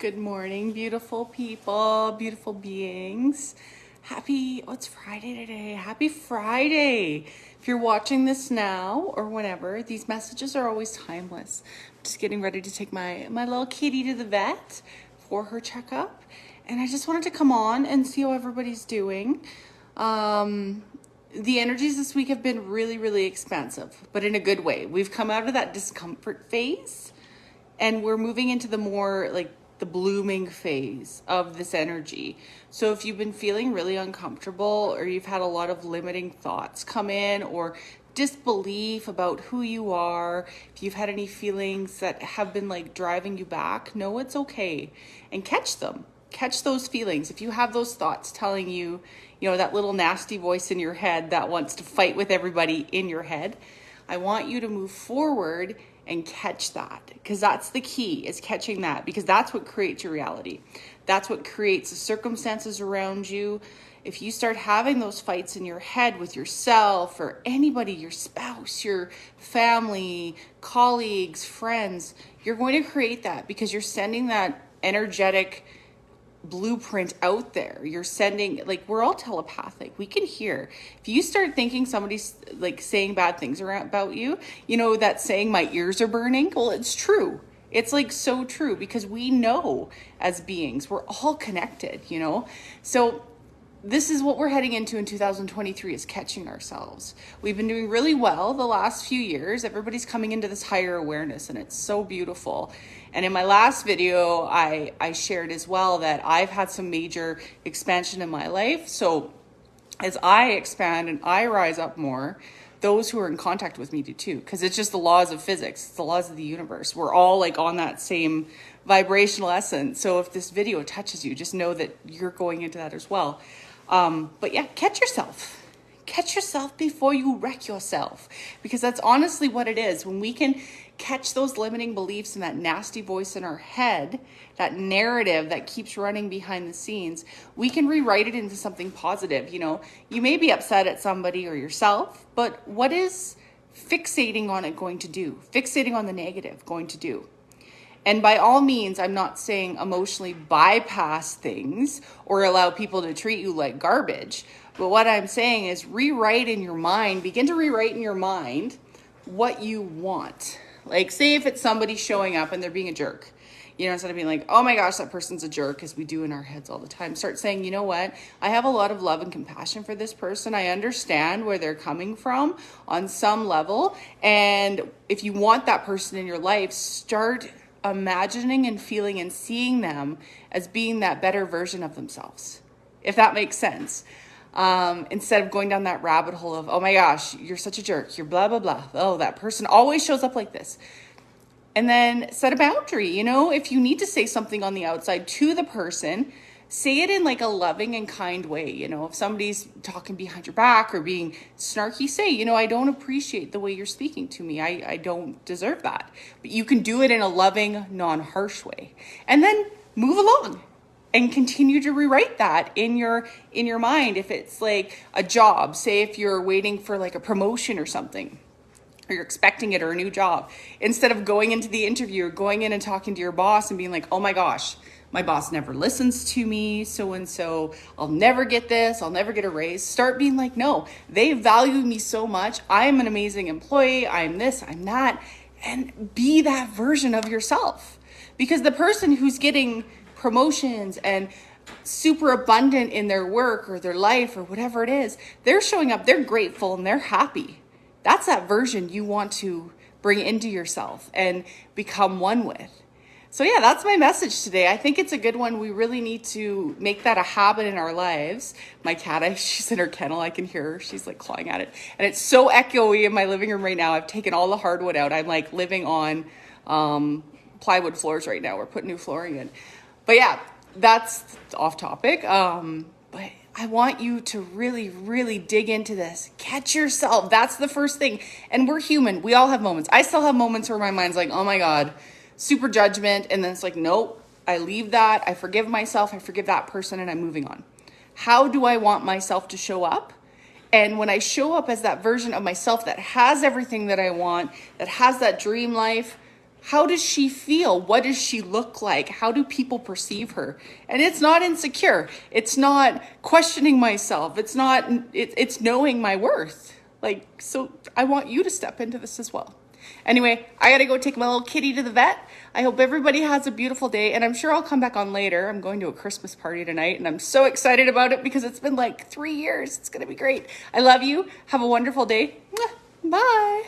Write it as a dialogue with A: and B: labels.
A: Good morning, beautiful people, beautiful beings. It's Friday today. Happy Friday. If you're watching this now or whenever, these messages are always timeless. I'm just getting ready to take my little kitty to the vet for her checkup. And I just wanted to come on and see how everybody's doing. The energies this week have been really, really expansive, but in a good way. We've come out of that discomfort phase and we're moving into the more like the blooming phase of this energy. So if you've been feeling really uncomfortable or you've had a lot of limiting thoughts come in or disbelief about who you are, if you've had any feelings that have been like driving you back, know it's okay and catch them. Catch those feelings. If you have those thoughts telling you, that little nasty voice in your head that wants to fight with everybody in your head, I want you to move forward and catch that, because that's the key, is catching that, because that's what creates your reality. That's what creates the circumstances around you. If you start having those fights in your head with yourself or anybody, your spouse, your family, colleagues, friends, you're going to create that because you're sending that energetic blueprint out there. You're sending, like, we're all telepathic. We can hear. If you start thinking somebody's like saying bad things about you, that saying my ears are burning, well, it's true. It's like so true, because we know as beings, we're all connected, So this is what we're heading into in 2023, is catching ourselves. We've been doing really well the last few years. Everybody's coming into this higher awareness, and it's so beautiful. And in my last video, I shared as well that I've had some major expansion in my life. So as I expand and I rise up more, those who are in contact with me do too, because it's just the laws of physics, it's the laws of the universe. We're all like on that same vibrational essence. So if this video touches you, just know that you're going into that as well. But yeah, catch yourself. Catch yourself before you wreck yourself, because that's honestly what it is. When we can catch those limiting beliefs and that nasty voice in our head, that narrative that keeps running behind the scenes, we can rewrite it into something positive. You may be upset at somebody or yourself, but what is fixating on it going to do? Fixating on the negative going to do? And by all means, I'm not saying emotionally bypass things or allow people to treat you like garbage. But what I'm saying is begin to rewrite in your mind what you want. Like, say if it's somebody showing up and they're being a jerk, instead of being like, oh my gosh, that person's a jerk, as we do in our heads all the time, start saying, you know what? I have a lot of love and compassion for this person. I understand where they're coming from on some level. And if you want that person in your life, start imagining and feeling and seeing them as being that better version of themselves, if that makes sense. Instead of going down that rabbit hole of, oh my gosh, you're such a jerk, you're blah, blah, blah. Oh, that person always shows up like this. And then set a boundary. If you need to say something on the outside to the person, say it in like a loving and kind way. If somebody's talking behind your back or being snarky, say, I don't appreciate the way you're speaking to me. I don't deserve that. But you can do it in a loving, non-harsh way. And then move along and continue to rewrite that in your mind. If it's like a job, say if you're waiting for like a promotion or something, or you're expecting it, or a new job, instead of going into the interview or going in and talking to your boss and being like, oh my gosh, my boss never listens to me, so-and-so, I'll never get this, I'll never get a raise. Start being like, no, they value me so much. I'm an amazing employee. I'm this, I'm that. And be that version of yourself. Because the person who's getting promotions and super abundant in their work or their life or whatever it is, they're showing up, they're grateful and they're happy. That's that version you want to bring into yourself and become one with. So yeah, that's my message today. I think it's a good one. We really need to make that a habit in our lives. My cat, she's in her kennel. I can hear her. She's like clawing at it. And it's so echoey in my living room right now. I've taken all the hardwood out. I'm like living on plywood floors right now. We're putting new flooring in. But yeah, that's off topic. But I want you to really, really dig into this. Catch yourself. That's the first thing. And we're human. We all have moments. I still have moments where my mind's like, oh my God, super judgment. And then it's like, nope, I leave that. I forgive myself. I forgive that person, and I'm moving on. How do I want myself to show up? And when I show up as that version of myself that has everything that I want, that has that dream life, How does she feel? What does she look like? How do people perceive her? And it's not insecure. It's not questioning myself. It's not, it's knowing my worth. Like, so I want you to step into this as well. Anyway, I gotta go take my little kitty to the vet. I hope everybody has a beautiful day, and I'm sure I'll come back on later. I'm going to a Christmas party tonight, and I'm so excited about it because it's been like 3 years. It's gonna be great. I love you. Have a wonderful day. Bye.